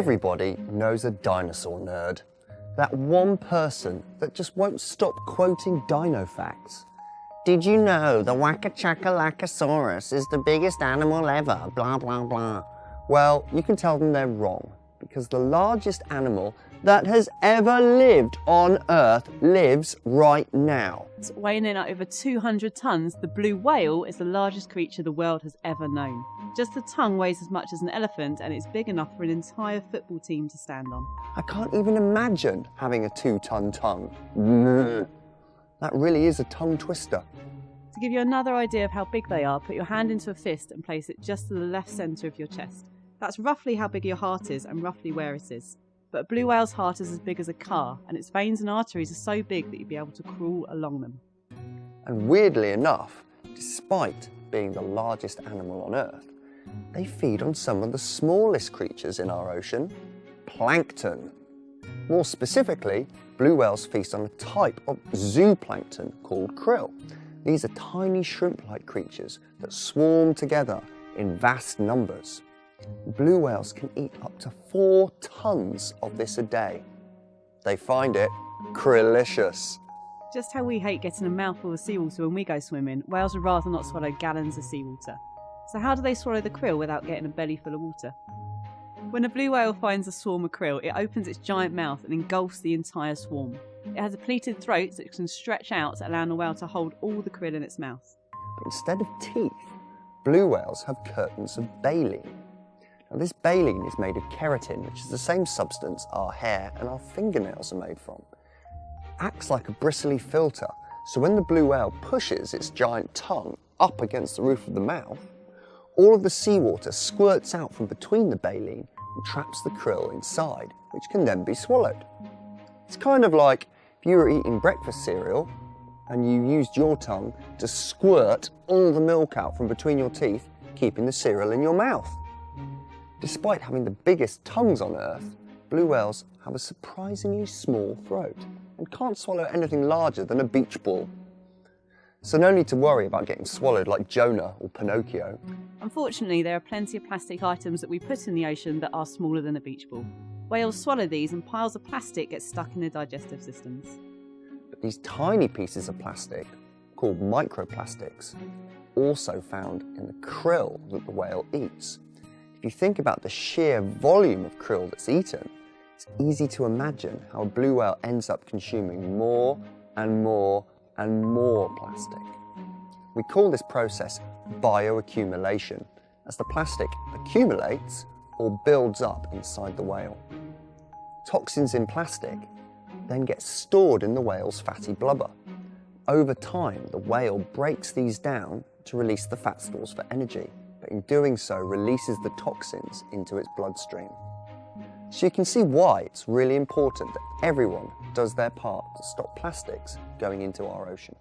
Everybody knows a dinosaur nerd. That one person that just won't stop quoting dino facts. Did you know the Wacka-Chacka-Lackasaurus is the biggest animal ever, blah, blah, blah. Well, you can tell them they're wrong, because the largest animal that has ever lived on Earth lives right now. Weighing in at over 200 tons, the blue whale is the largest creature the world has ever known. Just the tongue weighs as much as an elephant, and it's big enough for an entire football team to stand on. I can't even imagine having a 2-ton tongue. That really is a tongue twister. To give you another idea of how big they are, put your hand into a fist and place it just to the left centre of your chest. That's roughly how big your heart is and roughly where it is. But a blue whale's heart is as big as a car, and its veins and arteries are so big that you'd be able to crawl along them. And weirdly enough, despite being the largest animal on Earth, they feed on some of the smallest creatures in our ocean, plankton. More specifically, blue whales feast on a type of zooplankton called krill. These are tiny shrimp-like creatures that swarm together in vast numbers. Blue whales can eat up to 4 tons of this a day. They find it krillicious. Just how we hate getting a mouthful of seawater when we go swimming, whales would rather not swallow gallons of seawater. So how do they swallow the krill without getting a belly full of water? When a blue whale finds a swarm of krill, it opens its giant mouth and engulfs the entire swarm. It has a pleated throat that can stretch out, allowing the whale to hold all the krill in its mouth. But instead of teeth, blue whales have curtains of baleen. Now, this baleen is made of keratin, which is the same substance our hair and our fingernails are made from. It acts like a bristly filter, so when the blue whale pushes its giant tongue up against the roof of the mouth, all of the seawater squirts out from between the baleen and traps the krill inside, which can then be swallowed. It's kind of like if you were eating breakfast cereal and you used your tongue to squirt all the milk out from between your teeth, keeping the cereal in your mouth. Despite having the biggest tongues on Earth, blue whales have a surprisingly small throat and can't swallow anything larger than a beach ball. So no need to worry about getting swallowed like Jonah or Pinocchio. Unfortunately, there are plenty of plastic items that we put in the ocean that are smaller than a beach ball. Whales swallow these and piles of plastic get stuck in their digestive systems. But these tiny pieces of plastic, called microplastics, are also found in the krill that the whale eats. If you think about the sheer volume of krill that's eaten, it's easy to imagine how a blue whale ends up consuming more and more and more plastic. We call this process bioaccumulation, as the plastic accumulates or builds up inside the whale. Toxins in plastic then get stored in the whale's fatty blubber. Over time, the whale breaks these down to release the fat stores for energy, but in doing so releases the toxins into its bloodstream. So you can see why it's really important that everyone does their part to stop plastics going into our ocean.